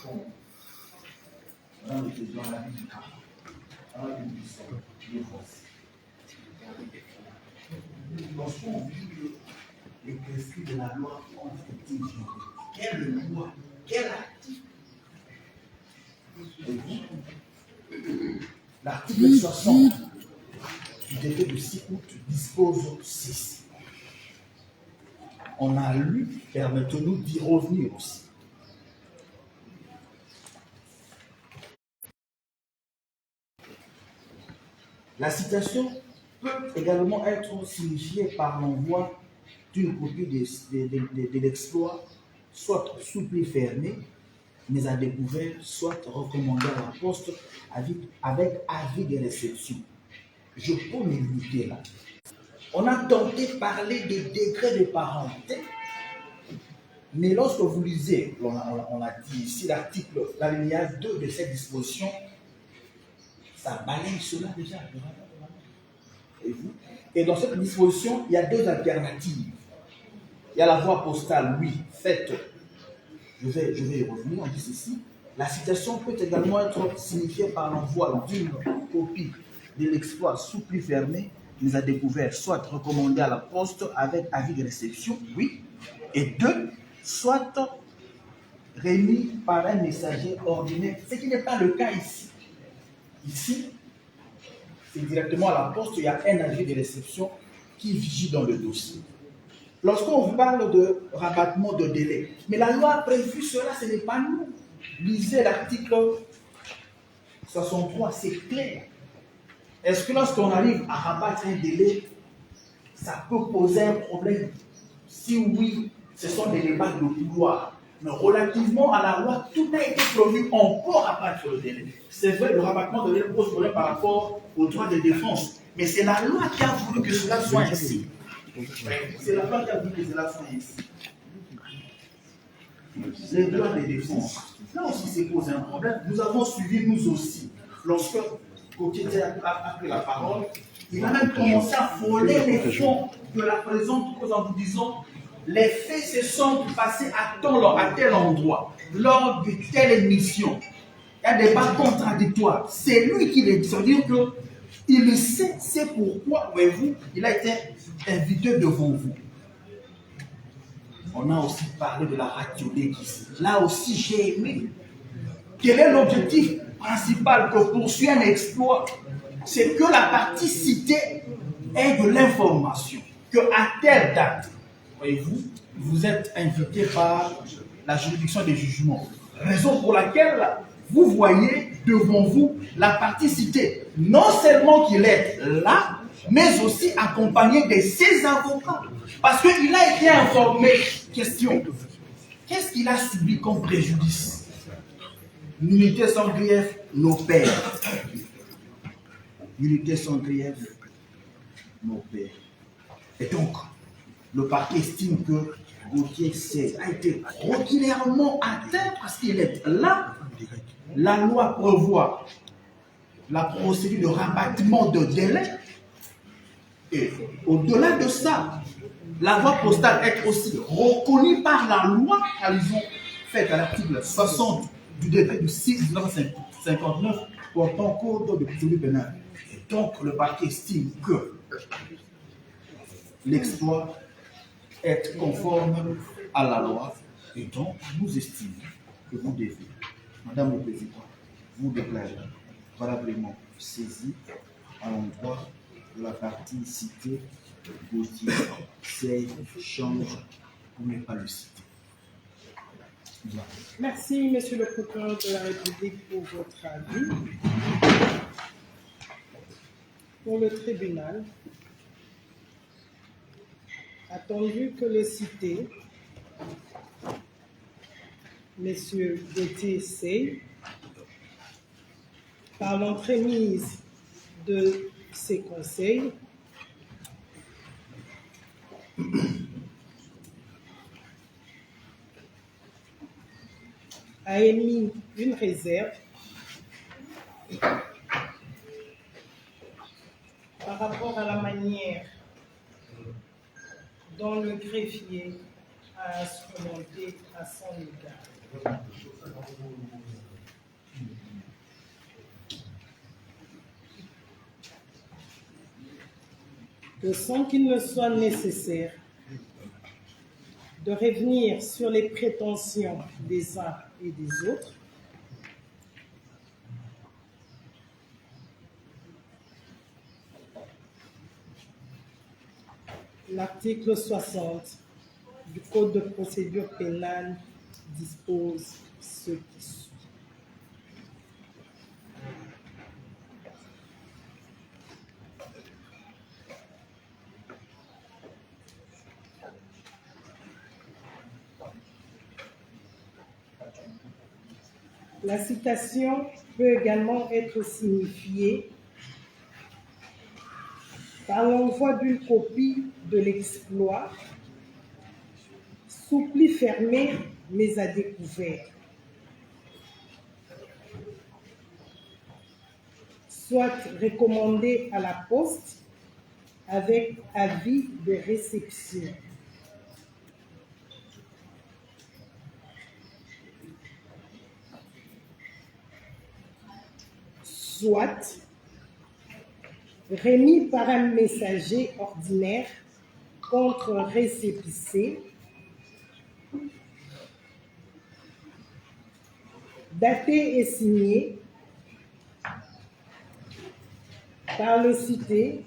fond, dans le président de la vie du camp, dans la vie du sol, des forces. Lorsqu'on vit les prescrits de la loi ont été violés, quelle loi, quel article? L'article 60 du décret du 6 août dispose ceci. On a lu, permettez-nous d'y revenir aussi. La citation peut également être signifiée par l'envoi d'une copie de l'exploit, soit sous pli fermé, mais à découvert, soit recommandé à la poste avec avis de réception. Je peux me limiter là. On a tenté de parler de décret de parenté, mais lorsque vous lisez, on a dit ici l'article, l'alinéa 2 de cette disposition, ça balaye cela déjà. Et dans cette disposition, il y a deux alternatives. Il y a la voie postale, oui, faite. Je vais y revenir, on dit ceci. La citation peut également être signifiée par l'envoi d'une copie de l'exploit sous pli fermé, mais à découvert, soit recommandé à la poste avec avis de réception, oui. Et deux, soit remis par un messager ordinaire, ce qui n'est pas le cas ici. Ici, c'est directement à la poste, il y a un avis de réception qui vigile dans le dossier. Lorsqu'on parle de rabattement de délai, mais la loi a prévu cela, ce n'est pas nous. Lisez l'article 63, c'est clair. Est-ce que lorsqu'on arrive à rabattre un délai, ça peut poser un problème? Si oui, ce sont des débats de pouvoir. Mais relativement à la loi, tout a été prévu, on peut rabattre le délai. C'est vrai, le rabattement de délai pose problème par rapport aux droits de défense. Mais c'est la loi qui a voulu que cela soit ainsi. C'est la loi qui a voulu que cela soit ainsi. Les droits de défense, là aussi, c'est posé un problème. Nous avons suivi, nous aussi, lorsque Gauthier a pris la parole, il a même commencé à frôler les fonds de la présente cause en vous disant les faits se sont passés à tel endroit, lors de telle émission. Il y a des débats contradictoires. C'est lui qui les dit. Ça veut dire qu'il le sait, c'est pourquoi, voyez-vous, il a été invité devant vous. On a aussi parlé de la radiolégie ici. Là aussi, j'ai aimé. Quel est l'objectif principal que poursuit un exploit? C'est que la partie citée ait de l'information. Qu'à telle date, voyez-vous, vous êtes invité par la juridiction des jugements. Raison pour laquelle vous voyez devant vous la partie citée. Non seulement qu'il est là, mais aussi accompagné de ses avocats. Parce qu'il a été informé. Question. Qu'est-ce qu'il a subi comme préjudice? Nullité sans grief, nos pères. Nullité sans grief, nos pères. Et donc, le parquet estime que Gauthier a été ordinairement atteint parce qu'il est là. La loi prévoit la procédure de rabattement de délai. Et au-delà de ça, la voie postale est aussi reconnue par la loi qu'elles ont faite à l'article 60 du décret du 6 1959 portant code de procédure pénale. Et donc, le parquet estime que l'exploit est conforme à la loi. Et donc, nous estimons que vous devez, Madame le Président, vous déclarer valablement saisi à l'endroit de la partie citée, Gauthier, save, change, pour ne pas le citer. Voilà. Merci, Monsieur le procureur de la République, pour votre avis. Pour le tribunal, attendu que le cité, Messieurs Gauthier Sey, par l'entremise de ses conseils, a émis une réserve par rapport à la manière dont le greffier a instrumenté à son égard. sans qu'il ne soit nécessaire de revenir sur les prétentions des uns et des autres, l'article 60 du Code de procédure pénale dispose ce qui suit. La citation peut également être signifiée par l'envoi d'une copie de l'exploit sous pli fermé mais à découvert, soit recommandé à la poste avec avis de réception. Soit remis par un messager ordinaire contre récépissé, daté et signé par le cité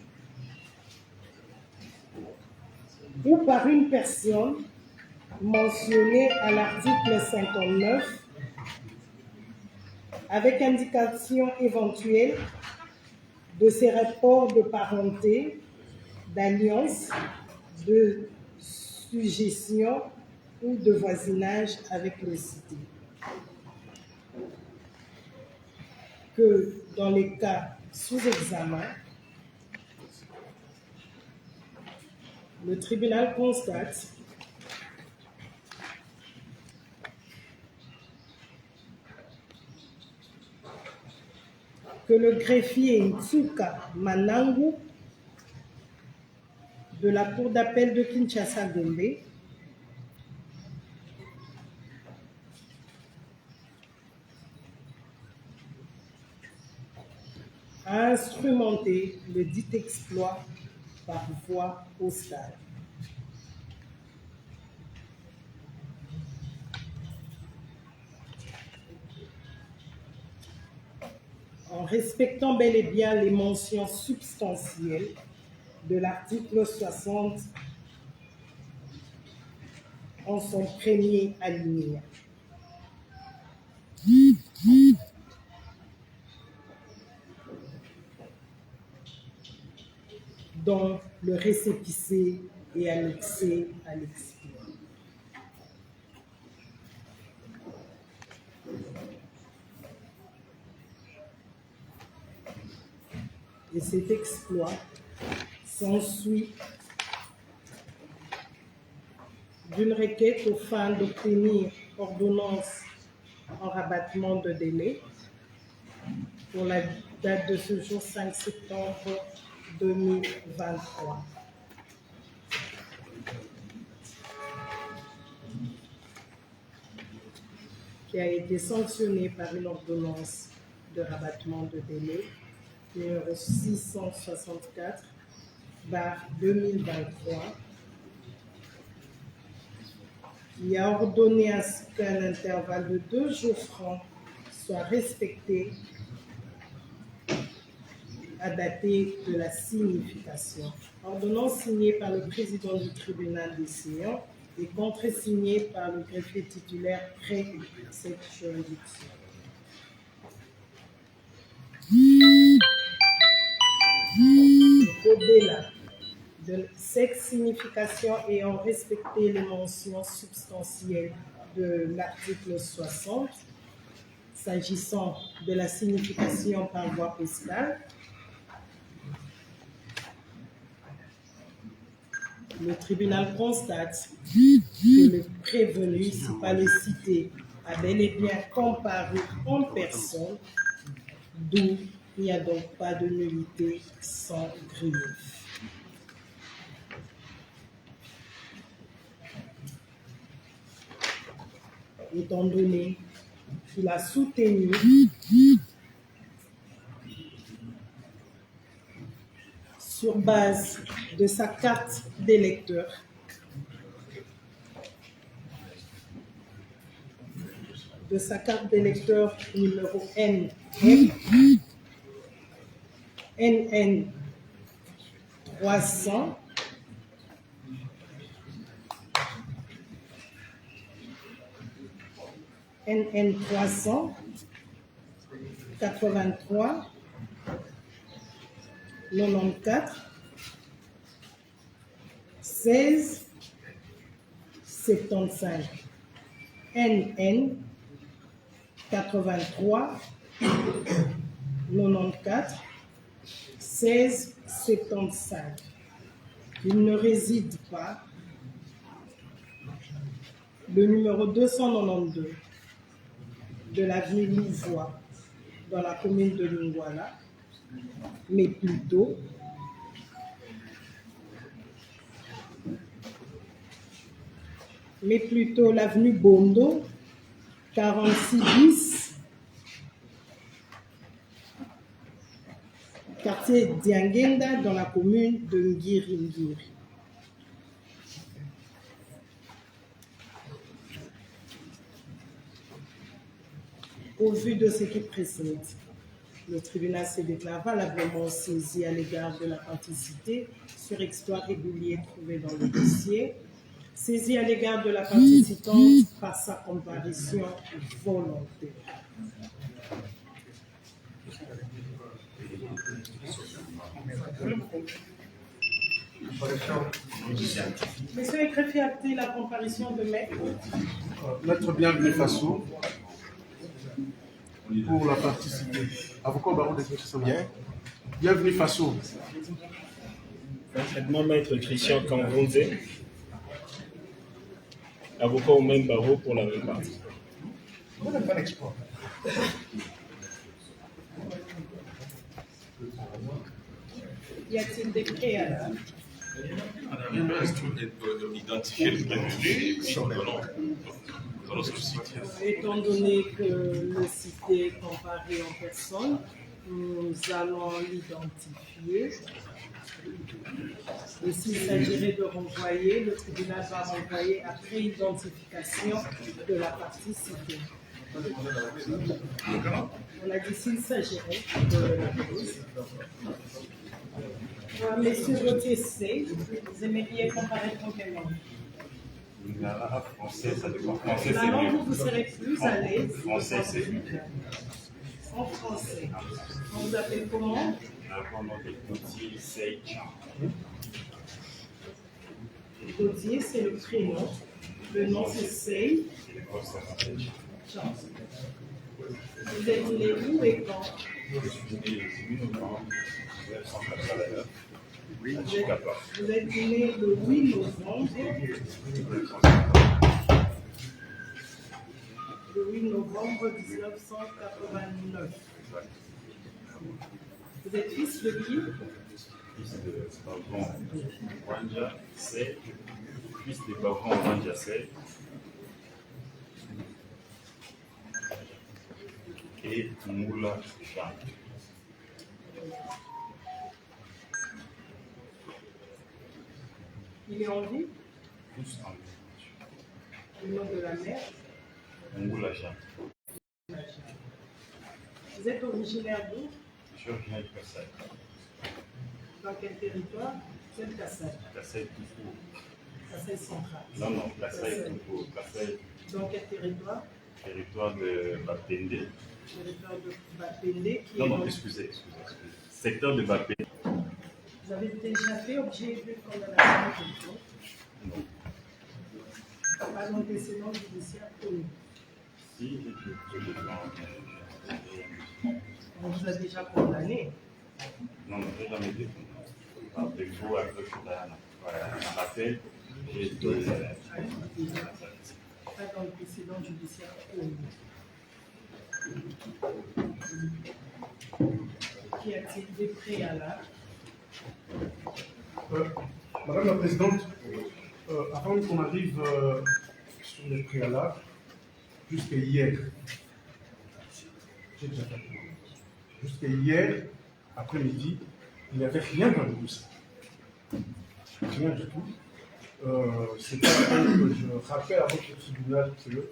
ou par une personne mentionnée à l'article 59 avec indication éventuelle de ses rapports de parenté, d'alliance, de sujétion ou de voisinage avec le cité. Que dans les cas sous examen, le tribunal constate que le greffier Ntsuka Manangu de la Cour d'appel de Kinshasa-Gombe a instrumenté le dit exploit par voie postale. En respectant bel et bien les mentions substantielles de l'article 60 en son premier alinéa. Dont le récépissé est annexé à l'exploit. Et cet exploit s'ensuit d'une requête aux fins d'obtenir ordonnance en rabattement de délai pour la date de ce jour 5 septembre 2023. Qui a été sanctionnée par une ordonnance de rabattement de délai numéro 664/2023 qui a ordonné à ce qu'un intervalle de 2 jours francs soit respecté à dater de la signification. Ordonnance signée par le président du tribunal décision et contresignée par le greffier titulaire près cette juridiction. Au-delà de cette signification ayant respecté les mentions substantielles de l'article 60, s'agissant de la signification par voie postale, le tribunal constate que le prévenu, si pas le cité, a bel et bien comparu en personne, d'où il n'y a donc pas de nullité sans grief. Étant donné qu'il a soutenu sur base de sa carte d'électeur, numéro NN 300 83 94 16 75 NN 83 94 16 75. Il ne réside pas. Le numéro 292 de l'avenue Louvois dans la commune de Lingouala, mais plutôt l'avenue Bondo, 46 bis, quartier Diangenda dans la commune de Ngiri. Au vu de ce qui précède, le tribunal se déclare valablement saisi à l'égard de la participité sur exploit régulier trouvé dans le dossier, saisi à l'égard de la participante par sa comparution volontaire. Monsieur le greffier, acté la comparution de maître. Maître Bienvenu Faso, pour la participée. Avocat au barreau des Bien. Bienvenu Faso. Parfaitement, maître Christian Kangonze, avocat au même barreau pour la même partie. On n'a pas l'export. Y a-t-il des préalables? Identifier le prévenu et puis nous allons solliciter. Étant donné que le cité est comparé en personne, nous allons l'identifier. Et s'il s'agirait de renvoyer, le tribunal va renvoyer après identification de la partie citée. On a dit s'il s'agirait de la cause. Messieurs Gauthier C, vous aimeriez comparaître en quelle langue? Français, ça dépend. Français, La c'est langue mieux. où vous serez plus à l'aise. Français, c'est mieux. En français. On vous appelle comment? Gauthier, Sage. Gauthier, c'est le prénom. Le nom, c'est Sey. Vous êtes né où et quand? Je suis né le 8 novembre 1989. Oui, Vous êtes né le 8 novembre. Le 8 novembre 1989. Vous êtes fils de qui? Fils de Pavon Wanja Sey. Fils de Pavon Wanja Sey. Et Moula Jean. Il est en vie? Tous en vie. Le nom de la mère? Moula Jean. Vous êtes originaire d'où? Je suis originaire de Kassai. Dans quel territoire? C'est Kassai. Kassai Toufou. Kassai central. Non, Kassai Toufou. Kassai. Dans quel territoire? Territoire de Bapende. Territoire de Bapende qui est Non, dans- excusez. Secteur de Bapende. Vous avez déjà fait objet de condamnation de quelque chose? Non. Pas d'antécédent judiciaire connu. Si, je le On vous a déjà condamné. non, j'ai jamais dit. Par défaut, avec un appel, j'ai été. Pas d'antécédent judiciaire connu. Qui a-t-il des préalables? Madame la Présidente, avant qu'on arrive sur les préalables, jusqu'à hier, j'ai déjà fait. Jusqu'à hier, après-midi, il n'y avait rien dans le dossier. Rien du tout. C'est pas que je rappelle à votre tribunal que,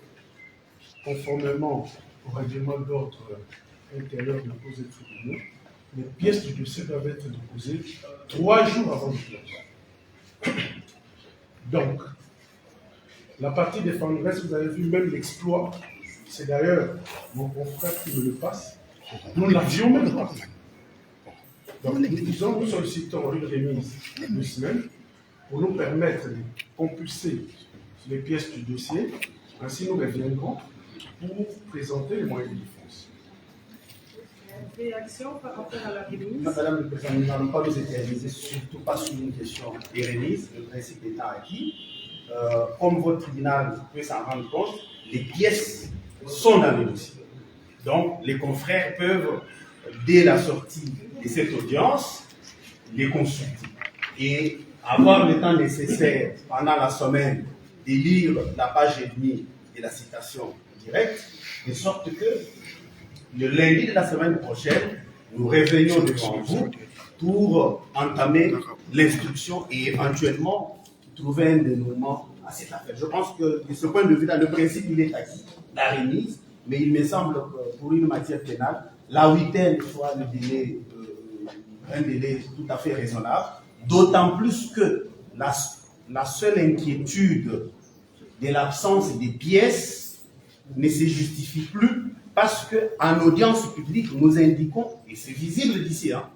conformément au règlement d'ordre intérieur de cause des tribunaux, les pièces du dossier doivent être déposées 3 jours avant l'audience. Donc, la partie défenderesse, vous avez vu même l'exploit, c'est d'ailleurs mon confrère qui me le passe, nous l'avions même pas. Donc, nous sollicitons une remise de 2 semaines pour nous permettre de compulser les pièces du dossier. Ainsi, nous reviendrons pour présenter les moyens de défense. Réaction par rapport à la remise. Madame le Président, nous n'allons pas nous éterniser, surtout pas sur une question des remises, le principe étant acquis. Comme votre tribunal peut s'en rendre compte, les pièces sont dans le dossier. Donc, les confrères peuvent, dès la sortie de cette audience, les consulter et avoir le temps nécessaire pendant la semaine de lire la page et demie de la citation directe, de sorte que le lundi de la semaine prochaine, nous revenions devant vous pour entamer l'instruction et éventuellement trouver un dénouement à cette affaire. Je pense que de ce point de vue-là, le principe il est acquis, la remise, mais il me semble que pour une matière pénale, la huitaine soit le délai, un délai tout à fait raisonnable, d'autant plus que la seule inquiétude de l'absence des pièces ne se justifie plus parce qu'en audience publique, nous indiquons, et c'est visible d'ici, hein,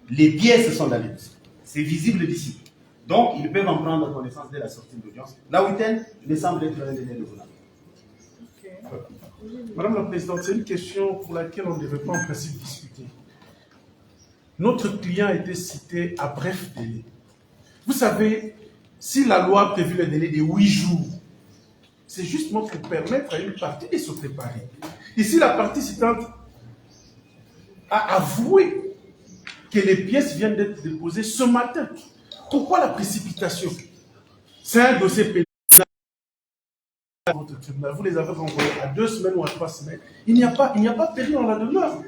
les pièces sont dans les dossiers. C'est visible d'ici. Donc, ils peuvent en prendre connaissance dès la sortie de l'audience. La huitaine me semble être un délai raisonnable. Madame la Présidente, c'est une question pour laquelle on ne devait pas en principe discuter. Notre client a été cité à bref délai. Vous savez, si la loi prévu le délai de 8 jours, c'est justement pour permettre à une partie de se préparer. Ici, la partie citante a avoué que les pièces viennent d'être déposées ce matin. Pourquoi la précipitation? C'est un dossier pénal. Vous les avez renvoyés à 2 semaines ou à 3 semaines. Il n'y a pas péril en la demeure.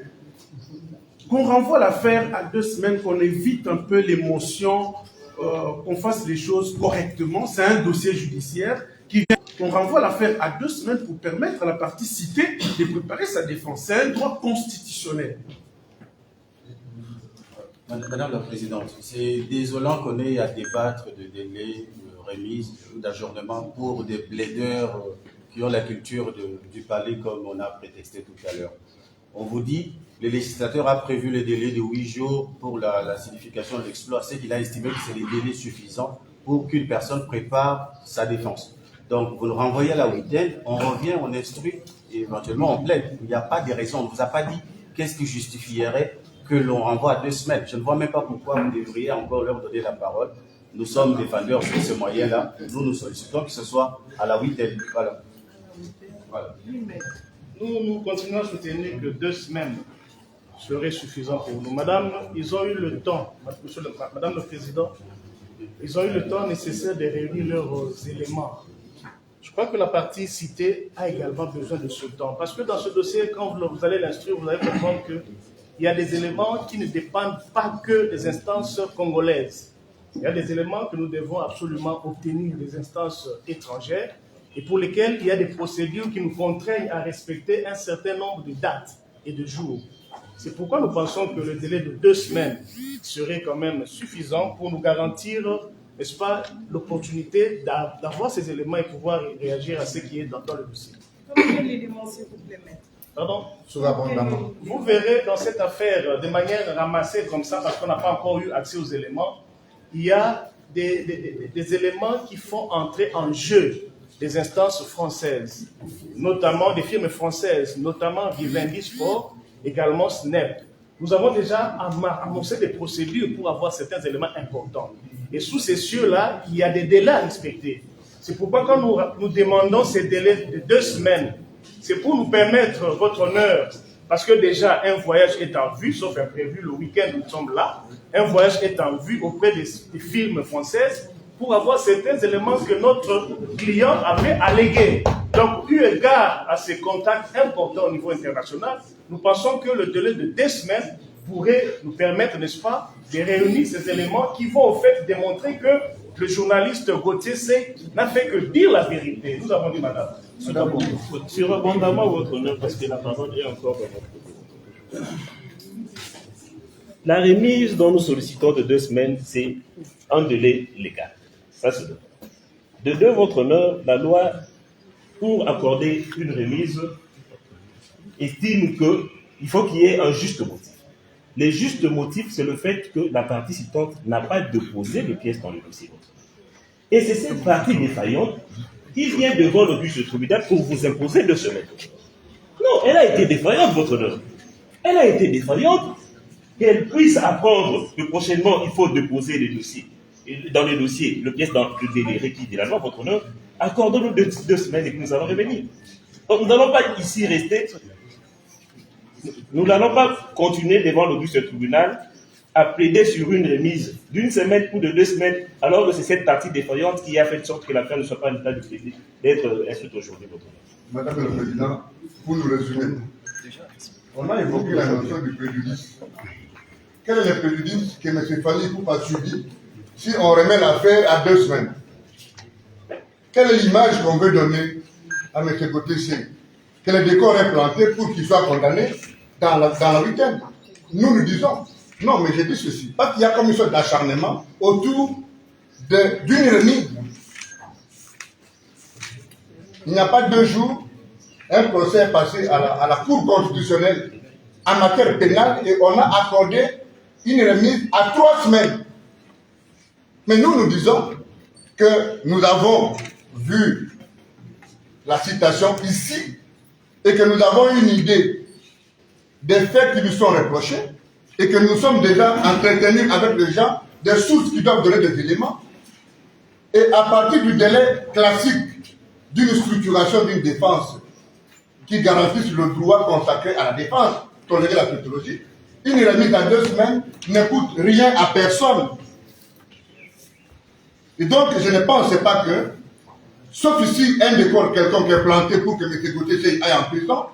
Qu'on renvoie l'affaire à 2 semaines, qu'on évite un peu l'émotion, qu'on fasse les choses correctement. C'est un dossier judiciaire qui vient. On renvoie l'affaire à 2 semaines pour permettre à la partie citée de préparer sa défense. C'est un droit constitutionnel. Madame la Présidente, c'est désolant qu'on ait à débattre de délais, de remise ou d'adjournement pour des plaideurs qui ont la culture du palais comme on a prétexté tout à l'heure. On vous dit, le législateur a prévu le délai de 8 jours pour la signification de l'exploit, c'est qu'il a estimé que c'est les délais suffisants pour qu'une personne prépare sa défense. Donc, vous le renvoyez à la huitaine, on revient, on instruit, et éventuellement on plaide. Il n'y a pas de raison, on ne vous a pas dit qu'est-ce qui justifierait que l'on renvoie à 2 semaines. Je ne vois même pas pourquoi vous devriez encore leur donner la parole. Nous sommes défendeurs sur ce moyen-là. Nous sollicitons que ce soit à la huitaine. Voilà. Nous continuons à soutenir que 2 semaines seraient suffisantes pour nous. Madame, ils ont eu le temps, Madame le Président, ils ont eu le temps nécessaire de réunir leurs éléments. Je crois que la partie citée a également besoin de ce temps. Parce que dans ce dossier, quand vous allez l'instruire, vous allez comprendre qu'il y a des éléments qui ne dépendent pas que des instances congolaises. Il y a des éléments que nous devons absolument obtenir des instances étrangères et pour lesquels il y a des procédures qui nous contraignent à respecter un certain nombre de dates et de jours. C'est pourquoi nous pensons que le délai de 2 semaines serait quand même suffisant pour nous garantir, n'est-ce pas, l'opportunité d'avoir ces éléments et pouvoir réagir à ce qui est dans le dossier. Quel élément, s'il vous plaît, maître? Pardon? Vous verrez dans cette affaire, de manière ramassée comme ça, parce qu'on n'a pas encore eu accès aux éléments, il y a des éléments qui font entrer en jeu des instances françaises, notamment des firmes françaises, notamment Vivendi Sport, également SNEP. Nous avons déjà amorcé des procédures pour avoir certains éléments importants. Et sous ces cieux-là, il y a des délais à respecter. C'est pourquoi quand nous demandons ces délais de 2 semaines, c'est pour nous permettre, votre honneur, parce que déjà un voyage est en vue, sauf imprévu, le week-end nous sommes là, un voyage est en vue auprès des firmes françaises pour avoir certains éléments que notre client avait allégués. Donc, eu égard à ces contacts importants au niveau international, nous pensons que le délai de 2 semaines pourrait nous permettre, n'est-ce pas, de réunir ces éléments qui vont au fait démontrer que le journaliste Gauthier n'a fait que dire la vérité. Nous avons dit, madame. Sur abondamment votre honneur, parce que la parole est encore dans votre côté. La remise dont nous sollicitons de 2 semaines, c'est un délai légal. Ça, c'est de 2, votre honneur, la loi, pour accorder une remise, estime qu'il faut qu'il y ait un juste motif. Le juste motif, c'est le fait que la partie citante n'a pas déposé les pièces dans le dossier. Et c'est cette partie défaillante qui vient devant le juge de tribunal pour vous imposer 2 semaines. Non, elle a été défaillante, votre honneur. Elle a été défaillante qu'elle puisse apprendre que prochainement, il faut déposer les dossiers. Et dans les dossiers, le pièce dans le délai requis de la loi, votre honneur, accordons-nous 2 semaines et que nous allons revenir. Donc, nous n'allons pas ici rester. Nous n'allons pas continuer devant le juge de tribunal à plaider sur une remise d'1 semaine ou de 2 semaines, alors que c'est cette partie défaillante qui a fait de sorte que l'affaire ne soit pas en état d'être instruite aujourd'hui. Madame le Président, pour nous résumer, on a évoqué la notion du préjudice. Quel est le préjudice que M. Fally Ipupa a subi si on remet l'affaire à 2 semaines? Quelle est l'image qu'on veut donner à M. Gauthier? Que le décor est planté pour qu'il soit condamné dans le week-end? Nous disons, non, mais j'ai dit ceci, parce qu'il y a comme une sorte d'acharnement autour d'une remise. Il n'y a pas 2 jours, un procès est passé à la Cour constitutionnelle en matière pénale et on a accordé une remise à 3 semaines. Mais nous disons que nous avons vu la citation ici et que nous avons une idée des faits qui nous sont reprochés et que nous sommes déjà entretenus avec les gens des sources qui doivent donner des éléments. Et à partir du délai classique d'une structuration d'une défense qui garantisse le droit consacré à la défense, tolérer la tautologie, une remise à 2 semaines ne coûte rien à personne. Et donc, je ne pense pas que, sauf ici un décor quelconque est planté pour que M. Gauthier aille en prison,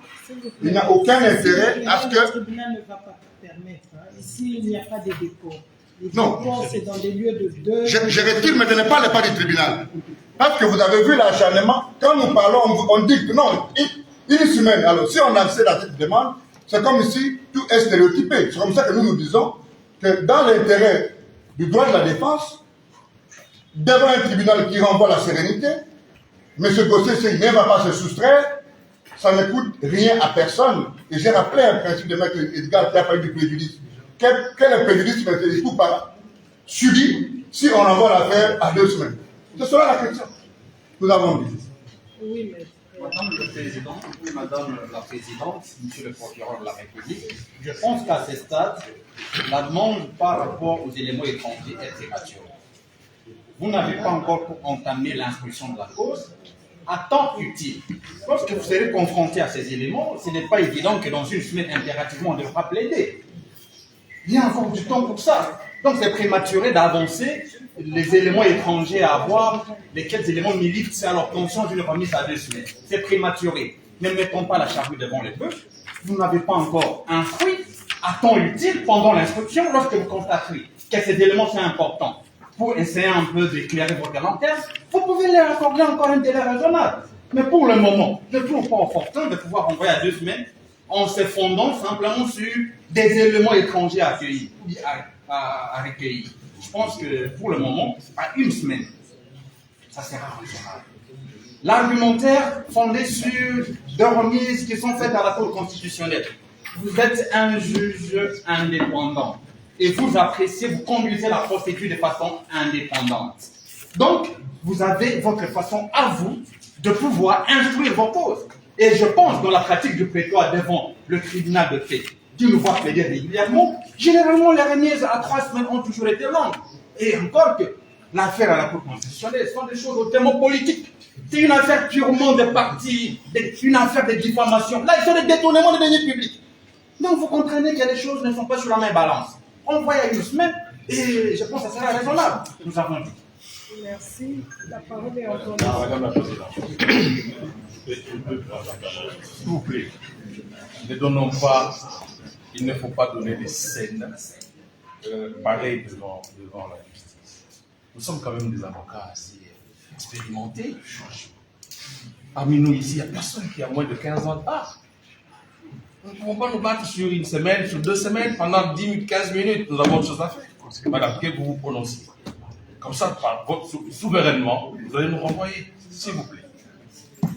il n'y a aucun intérêt à ce que... Le tribunal ne va pas permettre. Ici, il n'y a pas de décor. Les décors, c'est dans des lieux de deuil. Je retire, mais je ne parle pas du tribunal. Parce que vous avez vu l'acharnement, quand nous parlons, on dit que non, une semaine. Alors, si on accède à cette demande, c'est comme si tout est stéréotypé. C'est comme ça que nous disons que dans l'intérêt du droit de la défense, devant un tribunal qui renvoie la sérénité, M. Gauthier ne va pas se soustraire, ça ne coûte rien à personne. Et j'ai rappelé un principe de Maître Edgar qui a parlé du préjudice. Quel est le préjudice que M. Ipupa subit si on renvoie l'affaire à 2 semaines? Ce sera la question. Nous avons dit. Oui, mais... Madame le Président, Madame la Présidente, Monsieur le Procureur de la République, je pense qu'à ce stade, la demande par rapport aux éléments étrangers est prématurée. Vous n'avez pas encore entamé l'instruction de la cause à temps utile. Lorsque vous serez confronté à ces éléments, ce n'est pas évident que dans 1 semaine, impérativement, on devra plaider. Il y a encore du temps pour ça. Donc c'est prématuré d'avancer les éléments étrangers à avoir, lesquels éléments militent à l'obtention d'une remise à 2 semaines. C'est prématuré. Ne mettons pas la charrue devant les bœufs. Vous n'avez pas encore instruit à temps utile pendant l'instruction lorsque vous constaterez que ces éléments sont importants. Pour essayer un peu d'éclairer votre lanterne, vous pouvez leur accorder encore un délai raisonnable. Mais pour le moment, je ne trouve pas opportun de pouvoir envoyer à 2 semaines en se fondant simplement sur des éléments étrangers à accueillir, à recueillir. Je pense que pour le moment, à 1 semaine, ça sera raisonnable. L'argumentaire fondé sur 2 remises qui sont faites à la Cour constitutionnelle. Vous êtes un juge indépendant et vous appréciez, vous conduisez la procédure de façon indépendante. Donc, vous avez votre façon à vous de pouvoir instruire vos causes. Et je pense, dans la pratique du prétoire devant le tribunal de paix, qui nous voit plaider régulièrement, généralement les remises à 3 semaines ont toujours été longues. Et encore que l'affaire à la Cour constitutionnelle sont des choses hautement politiques. C'est une affaire purement de parti, une affaire de diffamation. Là, ils sont des détournements de deniers publics. Donc vous comprenez que les choses ne sont pas sur la même balance. On voit il y a 1 semaine, et je pense que ça sera raisonnable. Nous avons dit. Merci. La parole est encore Madame la Présidente. S'il vous plaît, ne donnons pas, il ne faut pas donner des scènes pareilles devant la justice. nous sommes quand même des avocats assez expérimentés. Parmi nous ici, il n'y a personne qui a moins de 15 ans d'âge. Nous ne pouvons pas nous battre sur une semaine, sur 2 semaines, pendant 10 minutes, 15 minutes. Nous avons autre chose à faire. Madame, que vous vous prononcez. Comme ça, souverainement, vous allez nous renvoyer, s'il vous plaît.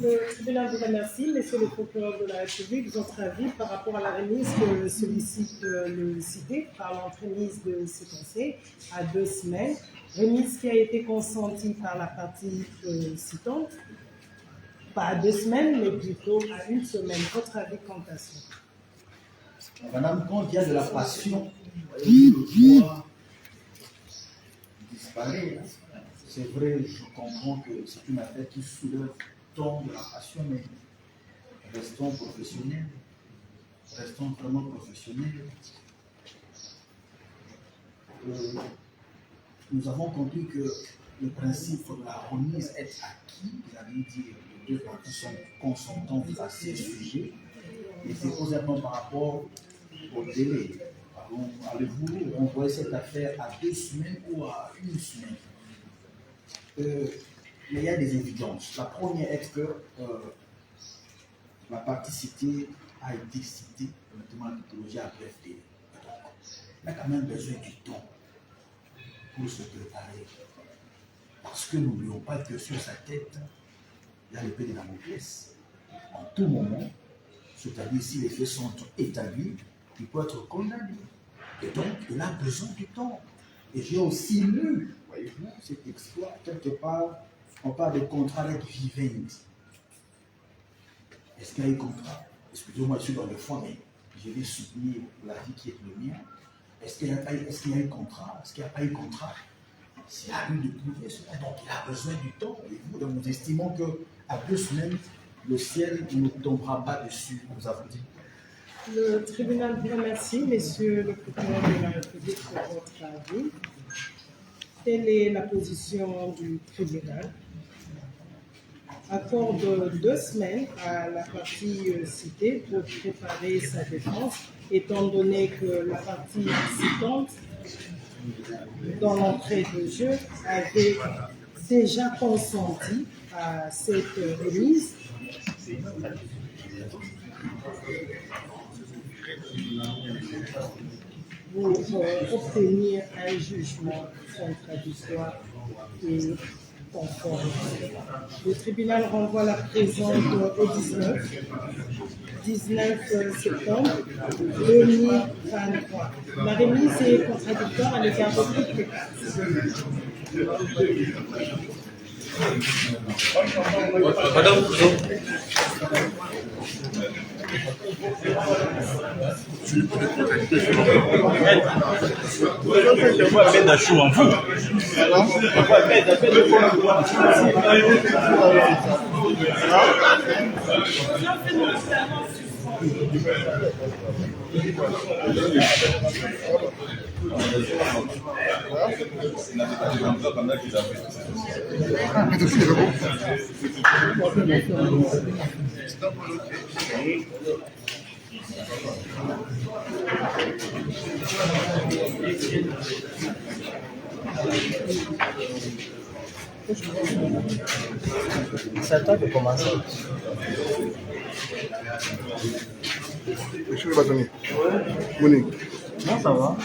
Le tribunal vous remercie, Monsieur le procureur de la République, votre avis par rapport à la remise que sollicite le cité par l'entremise de ce conseil à 2 semaines, remise qui a été consentie par la partie citante, pas à 2 semaines, mais plutôt à 1 semaine. Votre avis quant à ça? Madame, quand il y a de la passion, le droit disparaît. C'est vrai, je comprends que c'est une affaire qui soulève tant de la passion, mais restons professionnels. Restons vraiment professionnels. Nous avons compris que le principe de la remise est acquis. Vous avez dit que les 2 parties sont consentantes à ces sujets. Et c'est exactement par rapport au délai. Allez-vous renvoyer cette affaire à 2 semaines ou à 1 semaine? Mais il y a des évidences. La première est que la partie citée a été citée, notamment la mythologie à bref délai. Il a quand même besoin du temps pour se préparer. Parce que n'oublions pas que sur sa tête, il y a l'épée de Damoclès. En tout moment, c'est-à-dire si les faits sont établis, il peut être condamné. Et donc, il a besoin du temps. Et j'ai aussi lu, voyez-vous, cet exploit, quelque part, on parle de contrat avec vivendi. Est-ce qu'il y a eu contrat? Excusez-moi, je suis dans le fond, mais je vais soutenir l'avis qui est le mien. Est-ce qu'il y a eu contrat? Est-ce qu'il n'y a pas eu contrat? S'il y a eu de prouver cela, donc il a besoin du temps. Voyez-vous, donc nous estimons qu'à 2 semaines, le ciel ne tombera pas dessus, nous avons dit. Le tribunal vous remercie, Monsieur le procureur de la République, pour votre avis. Telle est la position du tribunal. Accorde 2 semaines à la partie citée pour préparer sa défense, étant donné que la partie citante, dans l'entrée de jeu, avait déjà consenti à cette remise. Pour obtenir un jugement contradictoire et conforme. Le tribunal renvoie la présente au 19 septembre 2023. La remise est contradictoire à l'égard de toutes les parties. Madame C'est à toi de commencer. Monsieur le bâtonnier. Monique. Non, ça va.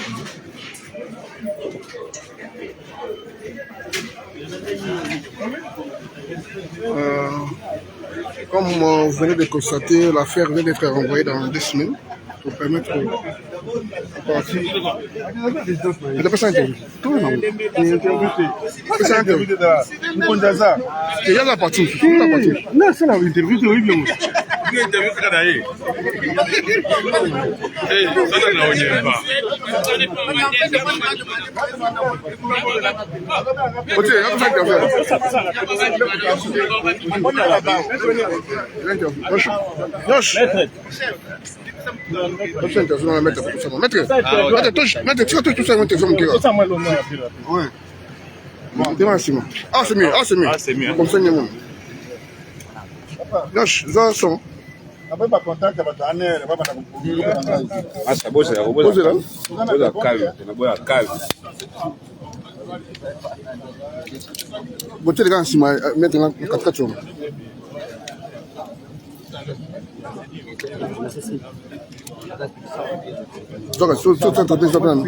Comme vous venez de constater, l'affaire vient d'être renvoyée dans 2 semaines pour permettre à partir. Il n'a pas ça interview. Tout le monde. Il a ça interview. Il y a la partie. Non, c'est la interview. Ok, il y a tout ça qui a c'est mieux. Comme ça, Botte les gars, si moi, maintenant, 4 jours. Donc, sur cette entreprise, je c'est bon?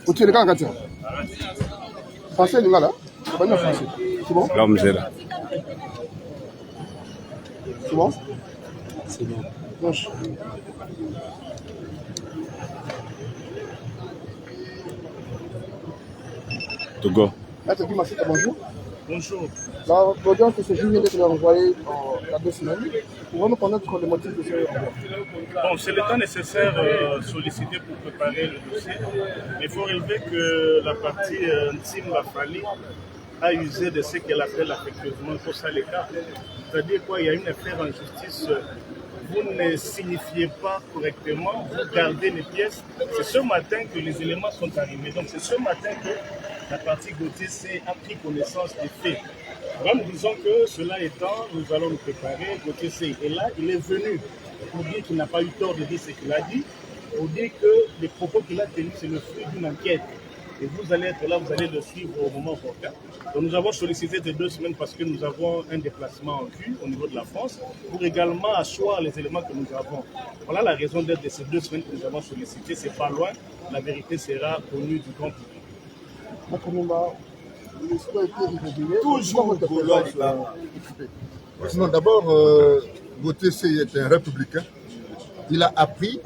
Botte les gars, français, les gars là? C'est pas bien français. C'est bon? C'est bon? C'est bon. Gauche. Togo. Maître Guy Massita, bonjour. Bonjour. L'audience de ce juillet que nous avons envoyé il y a 2 semaines, pouvons-nous connaître les motifs de ce renvoi? Bon, c'est le temps nécessaire sollicité pour préparer le dossier. Il faut relever que la partie intime, la famille, a usé de ce qu'elle appelle affectueusement pour ça les cas. C'est-à-dire quoi, il y a une affaire en justice, vous ne signifiez pas correctement, vous gardez les pièces. C'est ce matin que les éléments sont arrivés. Donc c'est ce matin que la partie Gauthier a pris connaissance des faits. Alors nous disons que cela étant, nous allons nous préparer. Gauthier C est là, il est venu pour dire qu'il n'a pas eu tort de dire ce qu'il a dit, pour dire que les propos qu'il a tenus, c'est le fruit d'une enquête. Et vous allez être là, vous allez le suivre au moment opportun. Donc nous avons sollicité ces 2 semaines parce que nous avons un déplacement en vue au niveau de la France pour également asseoir les éléments que nous avons. Voilà la raison d'être de ces 2 semaines que nous avons sollicité. C'est pas loin, la vérité sera connue du grand public. Toujours sinon, d'abord, Gauthier C est un républicain. Il a appris,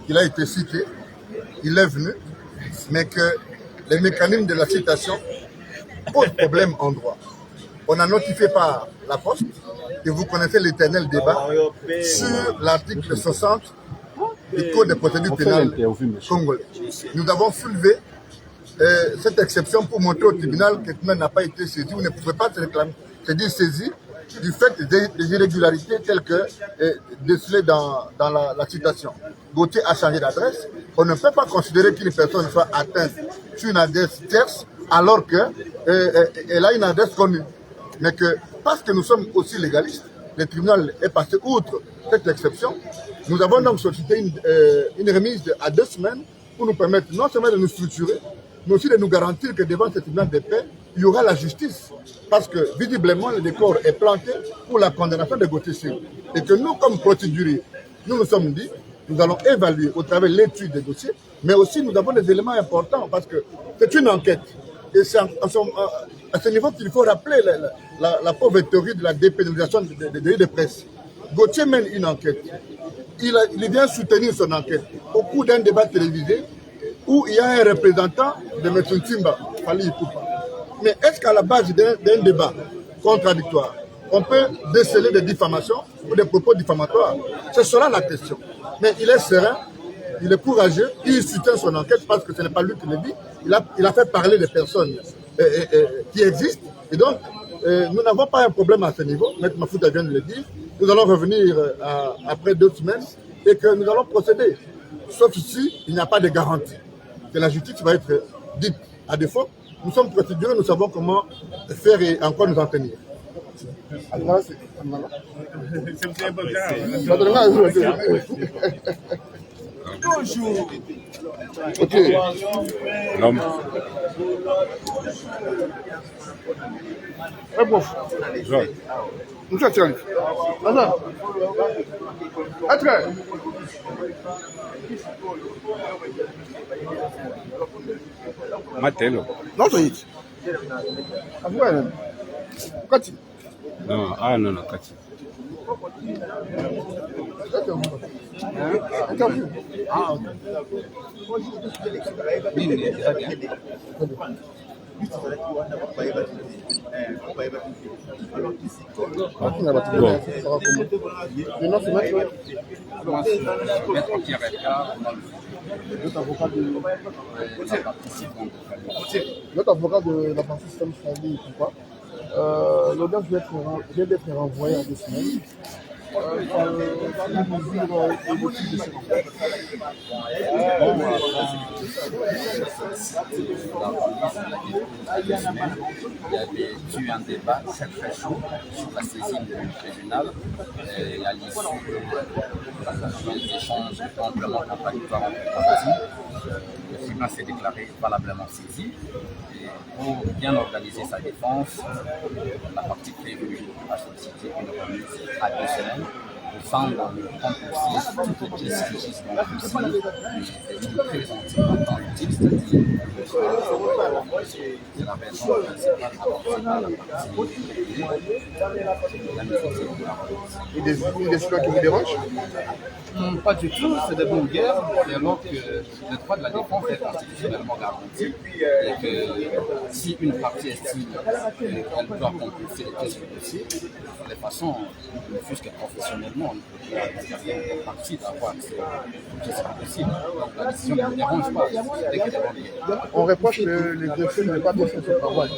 il a été cité, il est venu, mais que les mécanismes de la citation posent problème en droit. On a notifié par la Poste, et vous connaissez l'éternel débat, sur l'article 60 du Code de procédure pénale congolais. Nous avons soulevé cette exception pour montrer au tribunal que le tribunal n'a pas été saisi, vous ne pouvez pas se réclamer, c'est-à-dire saisi du fait des irrégularités telles que décelées dans la citation. Gauthier a changé d'adresse. On ne peut pas considérer qu'une personne soit atteinte sur une adresse tierce alors qu'elle a une adresse connue. Mais que parce que nous sommes aussi légalistes, le tribunal est passé outre cette exception. Nous avons donc sollicité une remise à 2 semaines pour nous permettre non seulement de nous structurer, mais aussi de nous garantir que devant ce tribunal de paix, il y aura la justice. Parce que visiblement, le décor est planté pour la condamnation de Gauthier C. Et que nous, comme procéduriers, nous nous sommes dit, nous allons évaluer au travers de l'étude des dossiers, mais aussi nous avons des éléments importants parce que c'est une enquête. Et c'est à ce niveau qu'il faut rappeler la pauvre théorie de la dépénalisation des délits de presse. Gauthier mène une enquête. Il vient soutenir son enquête au cours d'un débat télévisé où il y a un représentant de M. Ntimba, Fali Ipupa. Mais est-ce qu'à la base d'un débat contradictoire, on peut déceler des diffamations ou des propos diffamatoires? Ce sera la question. Mais il est serein, il est courageux, il soutient son enquête parce que ce n'est pas lui qui le dit. Il a fait parler des personnes qui existent. Et donc, nous n'avons pas un problème à ce niveau. M. Mafouta vient de le dire. Nous allons revenir après 2 semaines et que nous allons procéder. Sauf si il n'y a pas de garantie que la justice va être dite. À défaut, nous sommes procédurés, nous savons comment faire et en quoi nous en tenir. Toujours. Ok. L'homme. Très bon. Nous sommes sérieux. Alors, Matelo. non, c'est Kati. Non, ah non, non, Kati. Interview. Ah, ok. Notre avocat de la partie système Fali, pourquoi l'audience vient d'être renvoyée à 2 semaines. Il y avait eu un débat très chaud sur la saisine du tribunal et à l'issue des échanges amplement contradictoires entre les parties, le tribunal s'est déclaré valablement saisi. Et pour bien organiser sa défense, la partie prévue a sollicité une remise à 2 semaines. Au sein dans le complexe, toutes les pièces qui gisent dans le dossier, nous présenter en tant que titre, c'est-à-dire c'est la raison principale avancée par la partie la maîtrise de la remise. Et des situations qui vous dérangent? Pas du tout, c'est de bonne guerre, alors que le droit de la défense est constitutionnellement garanti et que si une partie estime qu'elle doit compulser les pièces du dossier, de toute façon, ne fût-ce que professionnellement, une partie d'avoir accès aux pièces du dossier. Donc la décision ne me dérange pas, dès qu'elle est bonne guerre. On reproche que les greffiers n'ont pas bien fait ce travail.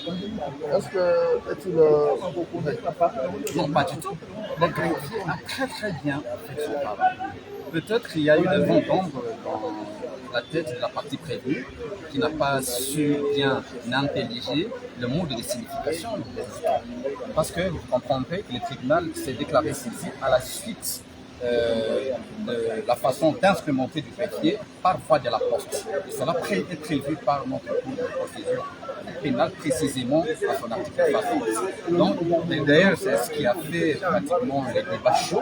Est-ce que est-il beaucoup? Non, pas du tout. Le greffier a très bien fait son travail. Peut-être qu'il y a eu des vents d'ombre dans la tête de la partie prévue qui n'a pas su bien intelliger le mot de signification des histoires. Parce que vous comprendrez que le tribunal s'est déclaré saisi à la suite de la façon d'instrumenter du greffier par voie de la poste. Et cela est prévu par notre cours de procédure pénale précisément à son article 60. Donc, d'ailleurs, c'est ce qui a fait pratiquement les débats chauds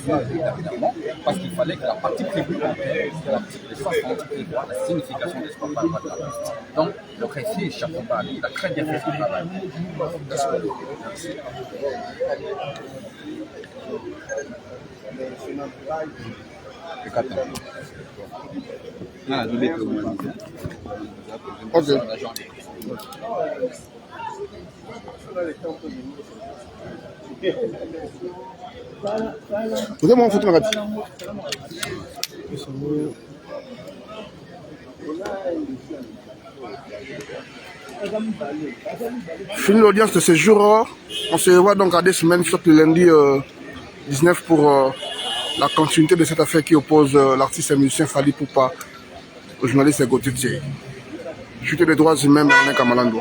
dernièrement, parce qu'il fallait que la partie prévue en l'article 60 prévoit la signification des histoires par voie de la poste. Donc, le greffier, chapeau bas, il a très bien fait son travail. Ok. Vous avez mon photo, Magati? Fini l'audience de ce jour. On se revoit donc à 2 semaines, soit le lundi 19 pour la continuité de cette affaire qui oppose l'artiste et musicien Fally Ipupa au journaliste Gauthier Thié. Chute des droits humains, Bernard Kamalando.